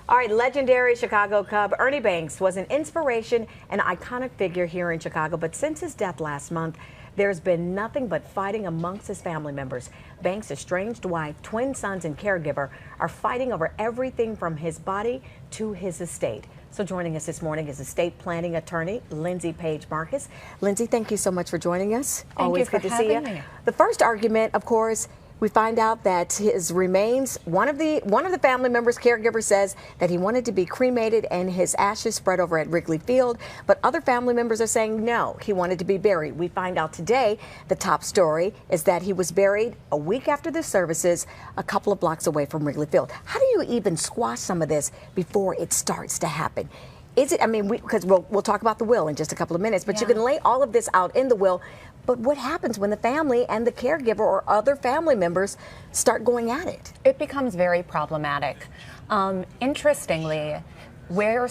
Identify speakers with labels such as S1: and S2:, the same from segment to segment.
S1: All right, legendary Chicago Cub Ernie Banks was an inspiration and iconic figure here in Chicago, but since his death last month, there's been nothing but fighting amongst his family members. Banks' estranged wife, twin sons, and caregiver are fighting over everything from his body to his estate. So joining us this morning is estate planning attorney Lindsey Markus. Lindsey, thank you so much for joining us.
S2: Always good to see you.
S1: The first argument, of course, we find out that his remains, one of the family members' caregiver says that he wanted to be cremated and his ashes spread over at Wrigley Field, but other family members are saying no, he wanted to be buried. We find out today the top story is that he was buried a week after the services a couple of blocks away from Wrigley Field. How do you even squash some of this before it starts to happen? Is it, I mean, because we'll talk about the will in just a couple of minutes, but you can lay all of this out in the will. But what happens when the family and the caregiver or other family members start going at it?
S2: It becomes very problematic. Interestingly, how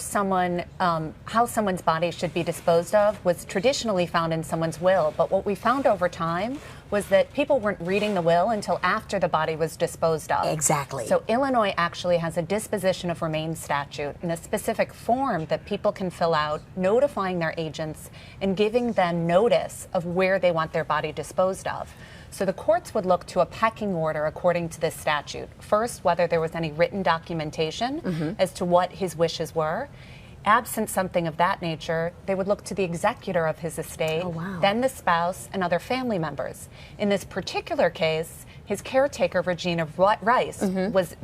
S2: someone's body should be disposed of was traditionally found in someone's will. But what we found over time was that people weren't reading the will until after the body was disposed of.
S1: Exactly.
S2: So Illinois actually has a disposition of remains statute and a specific form that people can fill out notifying their agents and giving them notice of where they want their body disposed of. So the courts would look to a pecking order according to this statute. First, whether there was any written documentation as to what his wishes were. Absent something of that nature, they would look to the executor of his estate, then the spouse and other family members. In this particular case, his caretaker, Regina Rice, was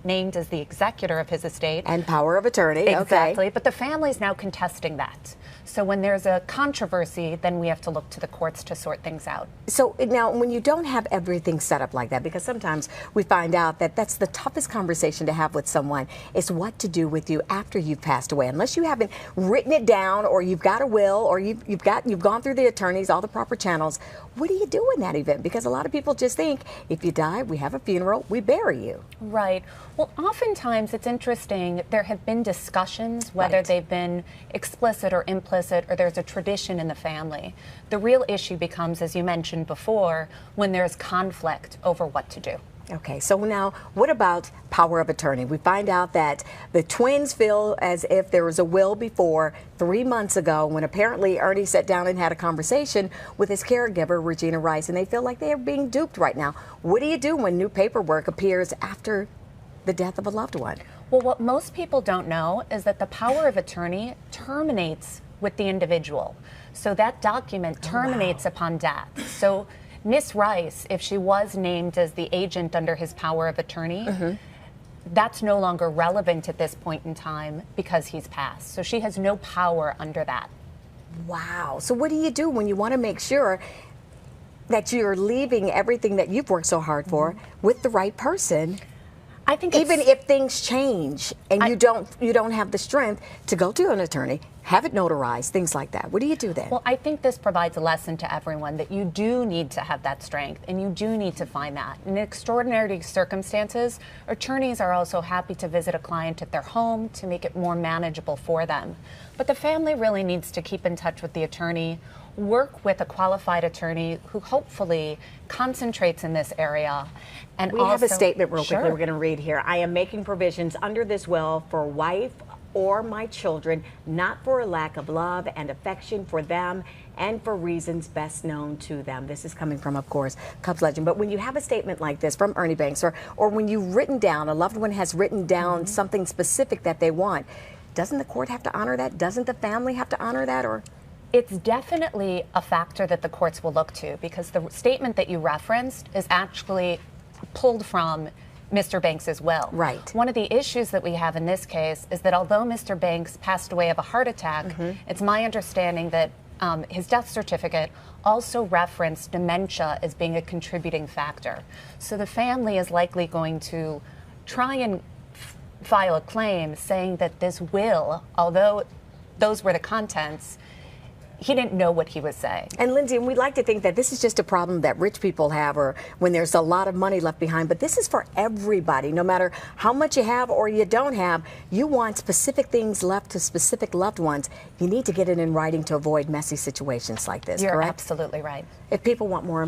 S2: named as the executor of his estate.
S1: And power of attorney.
S2: Exactly, but the family is now contesting that. So when there's a controversy, then we have to look to the courts to sort things out.
S1: So now when you don't have everything set up like that, because sometimes we find out that that's the toughest conversation to have with someone, is what to do with you after you've passed away. Unless you haven't written it down or you've got a will or you've gone through the attorneys, all the proper channels, what do you do in that event? Because a lot of people just think if you die, we have a funeral, we bury you.
S2: Right. Well, oftentimes it's interesting. There have been discussions, whether they've been explicit or implicit, or there's a tradition in the family. The real issue becomes, as you mentioned before, when there's conflict over what to do.
S1: Okay, so now what about power of attorney? We find out that the twins feel as if there was a will before 3 months ago when apparently Ernie sat down and had a conversation with his caregiver, Regina Rice, and they feel like they are being duped right now. What do you do when new paperwork appears after the death of a loved one?
S2: Well, what most people don't know is that the power of attorney terminates with the individual. So that document terminates upon death. So Miss Rice, if she was named as the agent under his power of attorney, that's no longer relevant at this point in time because he's passed. So she has no power under that.
S1: Wow. So what do you do when you want to make sure that you're leaving everything that you've worked so hard for with the right person?
S2: I think
S1: even if things change and you don't have the strength to go to an attorney, have it notarized, things like that. What do you do then?
S2: Well, I think this provides a lesson to everyone that you do need to have that strength and you do need to find that. In extraordinary circumstances, attorneys are also happy to visit a client at their home to make it more manageable for them. But the family really needs to keep in touch with the attorney, work with a qualified attorney who hopefully concentrates in this area. And
S1: we have a statement real quickly we're going to read here. I am making provisions under this will for wife or my children, not for a lack of love and affection for them and for reasons best known to them. This is coming from, of course, Cubs legend. But when you have a statement like this from Ernie Banks, or when you've written down, a loved one has written down something specific that they want, doesn't the court have to honor that? Doesn't the family have to honor that? Or
S2: it's definitely a factor that the courts will look to, because the statement that you referenced is actually pulled from Mr. Banks's will.
S1: Right.
S2: One of the issues that we have in this case is that although Mr. Banks passed away of a heart attack, it's my understanding that his death certificate also referenced dementia as being a contributing factor. So the family is likely going to try and file a claim saying that this will, although those were the contents, he didn't know what he was saying.
S1: And Lindsey, we'd like to think that this is just a problem that rich people have or when there's a lot of money left behind, but this is for everybody. No matter how much you have or you don't have, you want specific things left to specific loved ones. You need to get it in writing to avoid messy situations like this,
S2: You're
S1: correct?
S2: Absolutely right.
S1: If people want more